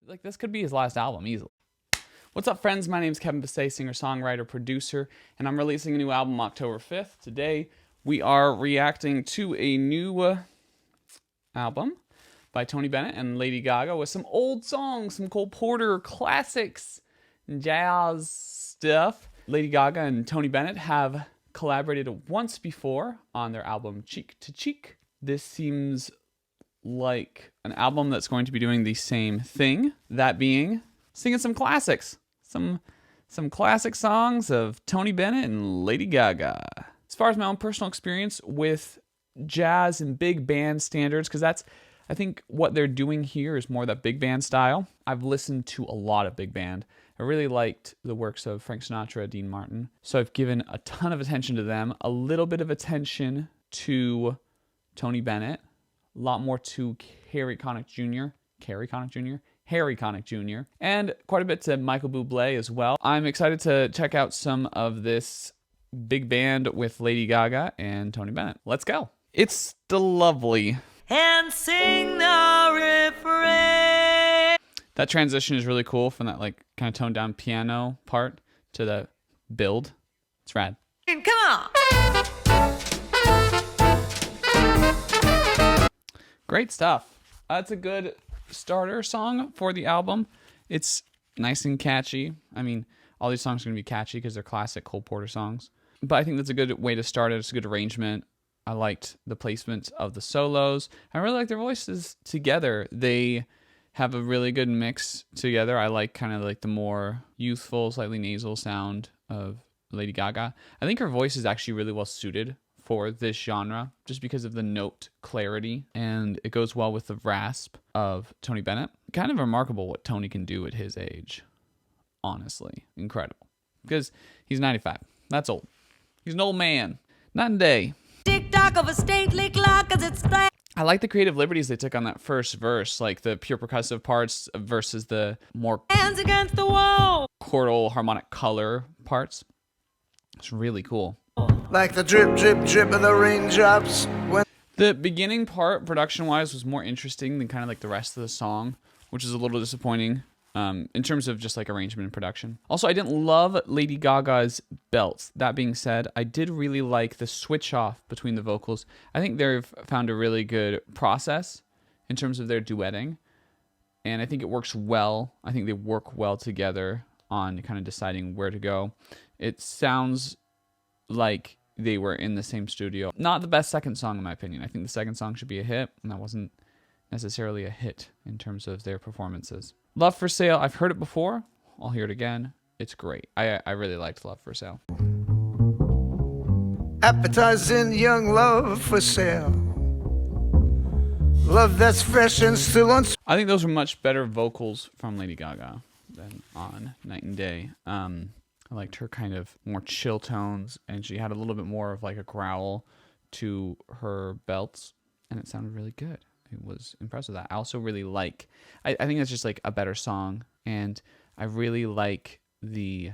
Like, this could be his last album easily. What's up, friends? My name's Kevin Basay, singer, songwriter, producer, and I'm releasing a new album October 5th. Today, we are reacting to a new album by Tony Bennett and Lady Gaga with some old songs, some Cole Porter classics, jazz stuff. Lady Gaga and Tony Bennett have collaborated once before on their album Cheek to Cheek. This seems like an album that's going to be doing the same thing, that being singing some classics, some classic songs of Tony Bennett and Lady Gaga. As far as my own personal experience with jazz and big band standards, because that's, I think what they're doing here is more that big band style. I've listened to a lot of big band. I really liked the works of Frank Sinatra, Dean Martin. So I've given a ton of attention to them, a little bit of attention to Tony Bennett, a lot more to Harry Connick Jr., and quite a bit to Michael Bublé as well. I'm excited to check out some of this big band with Lady Gaga and Tony Bennett. Let's go. It's still lovely. And sing the refrain. That transition is really cool from that like kind of toned down piano part to the build. It's rad. Come on. Great stuff. That's a good starter song for the album. It's nice and catchy. I mean, all these songs are going to be catchy because they're classic Cole Porter songs. But I think that's a good way to start it. It's a good arrangement. I liked the placement of the solos. I really like their voices together. They have a really good mix together. I like kind of like the more youthful, slightly nasal sound of Lady Gaga. I think her voice is actually really well suited for this genre just because of the note clarity, and it goes well with the rasp of Tony Bennett. Kind of remarkable what Tony can do at his age. Honestly, incredible. Because he's 95. That's old. He's an old man. Not in day. Tick-tock of a stately clock as it strikes. I like the creative liberties they took on that first verse, like the pure percussive parts versus the more Hands against the wall. chordal harmonic color parts. It's really cool. Like the drip, drip, drip of the raindrops. When The beginning part, production-wise, was more interesting than kind of like the rest of the song, which is a little disappointing in terms of just like arrangement and production. Also, I didn't love Lady Gaga's belts. That being said, I did really like the switch off between the vocals. I think they've found a really good process in terms of their duetting, and I think it works well. I think they work well together on kind of deciding where to go. It sounds like they were in the same studio. Not the best second song in my opinion. I think the second song should be a hit, and that wasn't necessarily a hit in terms of their performances. Love for Sale, I've heard it before. I'll hear it again. It's great. I really liked Love for Sale. appetizing young love for sale. Love that's fresh and still on. I think those were much better vocals from Lady Gaga than on Night and Day. I liked her kind of more chill tones, and she had a little bit more of like a growl to her belts, and it sounded really good. I was impressed with that. I also really like, I think it's just like a better song, and I really like the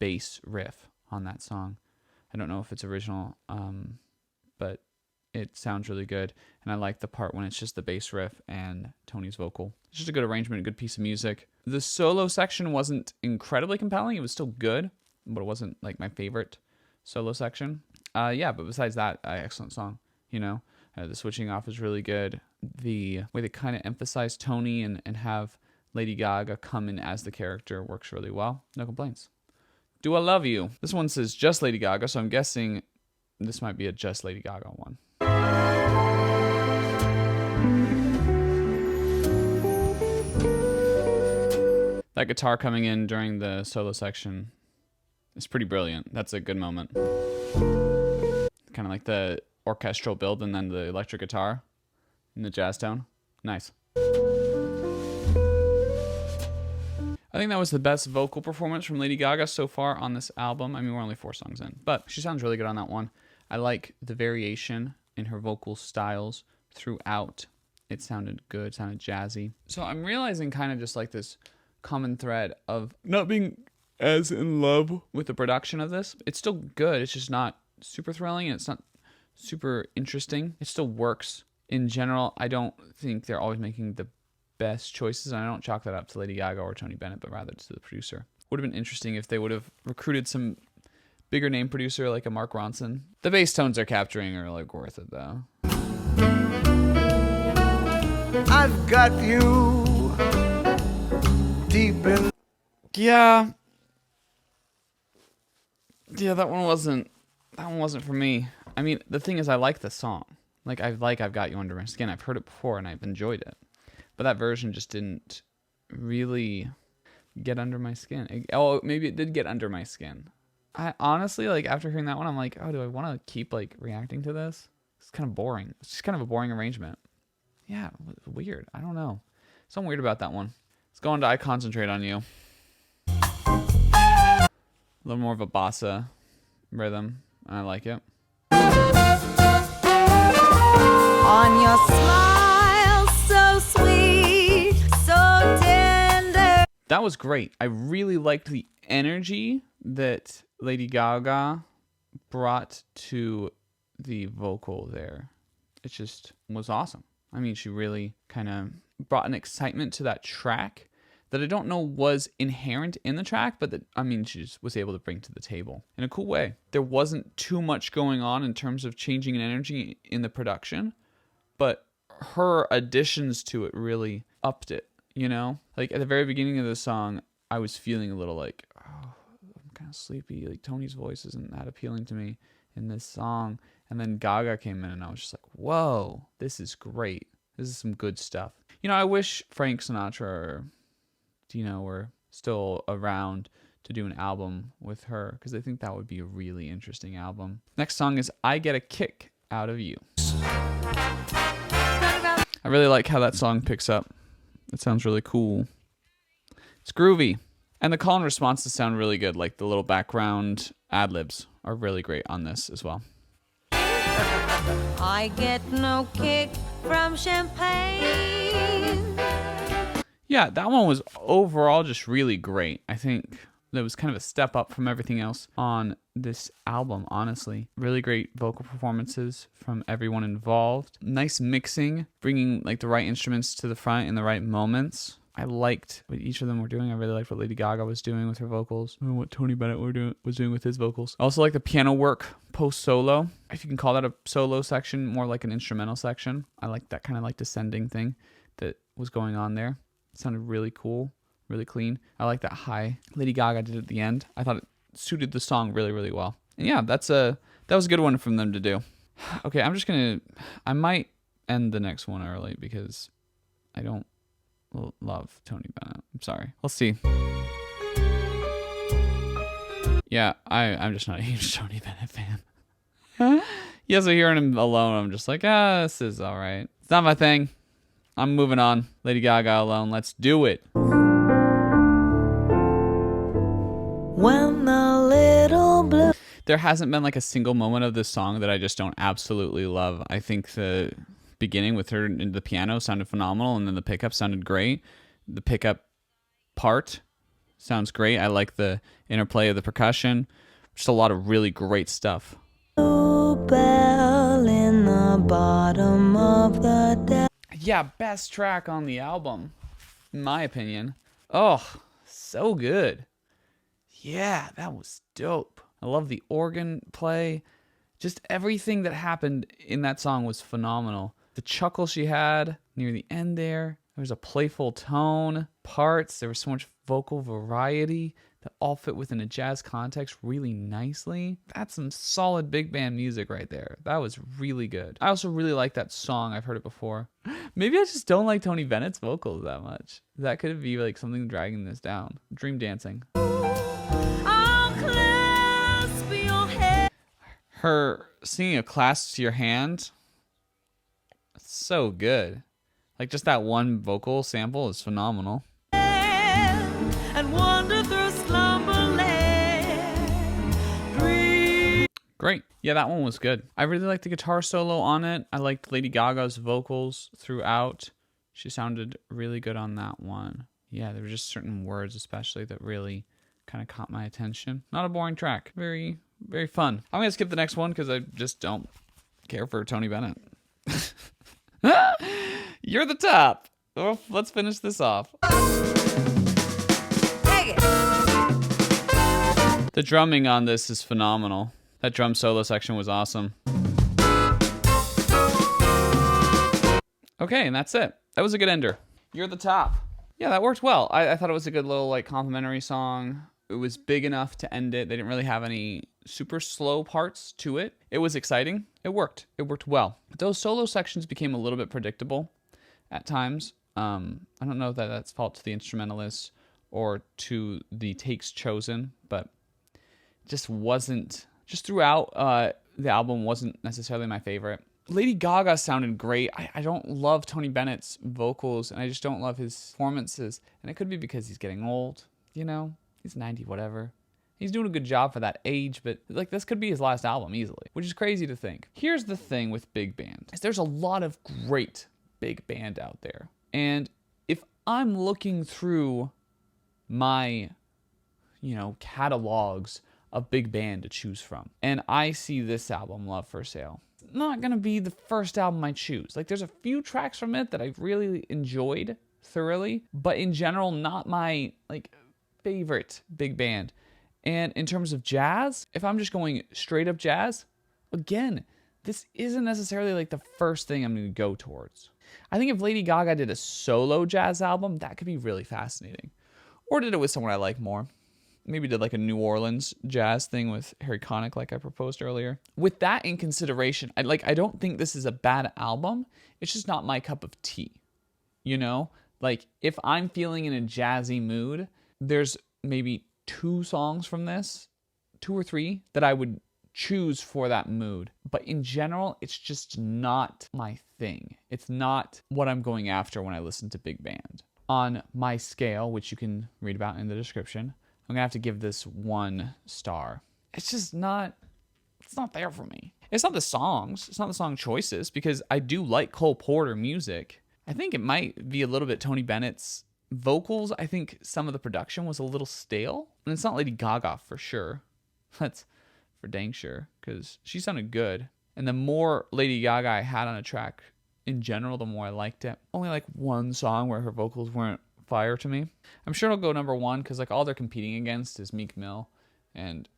bass riff on that song. I don't know if it's original, but it sounds really good, and I like the part when it's just the bass riff and Tony's vocal. It's just a good arrangement, a good piece of music. The solo section wasn't incredibly compelling. It was still good, but it wasn't like my favorite solo section. Yeah, but besides that, excellent song, you know. The switching off is really good. The way they kind of emphasize Tony and have Lady Gaga come in as the character works really well. No complaints. Do I Love You? This one says just Lady Gaga, so I'm guessing this might be a just Lady Gaga one. That guitar coming in during the solo section is pretty brilliant. That's a good moment. Kind of like the orchestral build and then the electric guitar and the jazz tone. Nice. I think that was the best vocal performance from Lady Gaga so far on this album. I mean, we're only 4 songs in, but she sounds really good on that one. I like the variation in her vocal styles throughout. It sounded good, sounded jazzy. So I'm realizing kind of just like this common thread of not being as in love with the production of this. It's still good. It's just not super thrilling, and it's not super interesting. It still works. In general, I don't think they're always making the best choices, and I don't chalk that up to Lady Gaga or Tony Bennett, but rather to the producer. Would have been interesting if they would have recruited some bigger name producer like a Mark Ronson. The bass tones they're capturing are like worth it though. I've got you deep in. Yeah, that one wasn't for me. I mean, the thing is, I like the song. I've Got You Under My Skin. I've heard it before and I've enjoyed it, but that version just didn't really get under my skin. Maybe it did get under my skin. I honestly, after hearing that one, I'm like, oh, do I want to keep reacting to this? It's kind of boring. It's just kind of a boring arrangement. Yeah, weird. I don't know. Something weird about that one. Let's go on to I Concentrate on You. A little more of a bossa rhythm. I like it. On your smile, so sweet, so tender. That was great. I really liked the energy that Lady Gaga brought to the vocal there. It just was awesome. I mean, she really kind of brought an excitement to that track that I don't know was inherent in the track, but that, I mean, she just was able to bring to the table in a cool way. There wasn't too much going on in terms of changing an energy in the production, but her additions to it really upped it, you know? At the very beginning of the song, I was feeling a little oh, I'm kind of sleepy. Tony's voice isn't that appealing to me in this song. And then Gaga came in and I was just like, whoa, this is great. This is some good stuff. I wish Frank Sinatra or Dino were still around to do an album with her, because I think that would be a really interesting album. Next song is I Get a Kick Out of You. I really like how that song picks up. It sounds really cool. It's groovy. And the call and responses sound really good. The little background ad-libs are really great on this as well. I get no kick from champagne. Yeah, that one was overall just really great. I think that was kind of a step up from everything else on this album, honestly. Really great vocal performances from everyone involved. Nice mixing, bringing the right instruments to the front in the right moments. I liked what each of them were doing. I really liked what Lady Gaga was doing with her vocals and what Tony Bennett was doing with his vocals. I also like the piano work post-solo. If you can call that a solo section, more like an instrumental section. I like that kind of descending thing that was going on there. It sounded really cool, really clean. I like that high Lady Gaga did at the end. I thought it suited the song really, really well. And yeah, that was a good one from them to do. Okay, I might end the next one early because I don't love Tony Bennett. I'm sorry. We'll see. Yeah, I'm just not a huge Tony Bennett fan. Yeah, so hearing him alone, I'm just like, this is all right. It's not my thing. I'm moving on. Lady Gaga alone. Let's do it. When the little blue. There hasn't been a single moment of this song that I just don't absolutely love. I think the beginning with her in the piano sounded phenomenal, and then the pickup sounded great. The pickup part sounds great. I like the interplay of the percussion. Just a lot of really great stuff. Bell in the bottom of the deck. Yeah, best track on the album, in my opinion. Oh, so good. Yeah, that was dope. I love the organ play. Just everything that happened in that song was phenomenal. The chuckle she had near the end there. There was a playful tone, parts. There was so much vocal variety that all fit within a jazz context really nicely. That's some solid big band music right there. That was really good. I also really like that song. I've heard it before. Maybe I just don't like Tony Bennett's vocals that much. That could be something dragging this down. Dream dancing. I'll clasp your head. Her singing a Clasp to Your Hand, so good. Just that one vocal sample is phenomenal. And wander through slumberland. Great. Yeah, that one was good. I really liked the guitar solo on it. I liked Lady Gaga's vocals throughout. She sounded really good on that one. Yeah, there were just certain words especially that really kind of caught my attention. Not a boring track. Very, very fun. I'm going to skip the next one because I just don't care for Tony Bennett. You're the Top. Oh, let's finish this off. Take it. The drumming on this is phenomenal. That drum solo section was awesome. Okay, and that's it. That was a good ender. You're the top. Yeah, that worked well. I thought it was a good little like complimentary song. It was big enough to end it. They didn't really have any super slow parts to it. It was exciting. It worked. It worked well. But those solo sections became a little bit predictable at times. I don't know if that's fault to the instrumentalists or to the takes chosen, but just wasn't, just throughout the album wasn't necessarily my favorite. Lady Gaga sounded great. I don't love Tony Bennett's vocals, and I just don't love his performances. And it could be because he's getting old, you know? He's 90, whatever. He's doing a good job for that age, but like this could be his last album easily, which is crazy to think. Here's the thing with big band, is there's a lot of great big band out there. And if I'm looking through my, catalogs of big band to choose from, and I see this album, Love for Sale, it's not gonna be the first album I choose. Like there's a few tracks from it that I really enjoyed thoroughly, but in general, not my favorite big band. And in terms of jazz, if I'm just going straight up jazz, again, this isn't necessarily like the first thing I'm going to go towards. I think if Lady Gaga did a solo jazz album, that could be really fascinating. Or did it with someone I like more. Maybe did like a New Orleans jazz thing with Harry Connick like I proposed earlier. With that in consideration, I don't think this is a bad album. It's just not my cup of tea. Like if I'm feeling in a jazzy mood, there's maybe 2 songs from this, 2 or 3, that I would choose for that mood. But in general, it's just not my thing. It's not what I'm going after when I listen to big band. On my scale, which you can read about in the description, I'm gonna have to give this 1 star. It's just not, it's not there for me. It's not the songs, it's not the song choices, because I do like Cole Porter music. I think it might be a little bit Tony Bennett's vocals. I think some of the production was a little stale. And it's not Lady Gaga for sure. That's for dang sure, because she sounded good. And the more Lady Gaga I had on a track in general, the more I liked it. Only like 1 song where her vocals weren't fire to me. I'm sure it'll go number 1 because like all they're competing against is Meek Mill and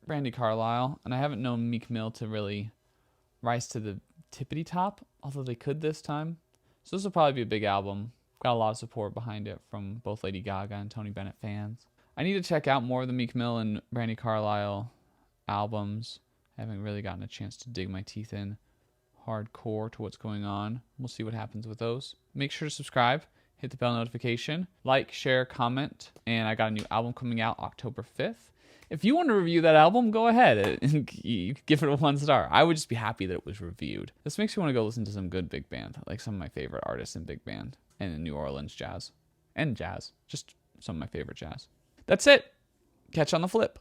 Brandi Carlile. And I haven't known Meek Mill to really rise to the tippity top, although they could this time. So this will probably be a big album. Got a lot of support behind it from both Lady Gaga and Tony Bennett fans. I need to check out more of the Meek Mill and Brandi Carlile albums. I haven't really gotten a chance to dig my teeth in hardcore to what's going on. We'll see what happens with those. Make sure to subscribe, hit the bell notification, like, share, comment, and I got a new album coming out October 5th. If you want to review that album, go ahead and give it a 1 star. I would just be happy that it was reviewed. This makes me want to go listen to some good big band, like some of my favorite artists in big band and in New Orleans jazz. And jazz. Just some of my favorite jazz. That's it. Catch you on the flip.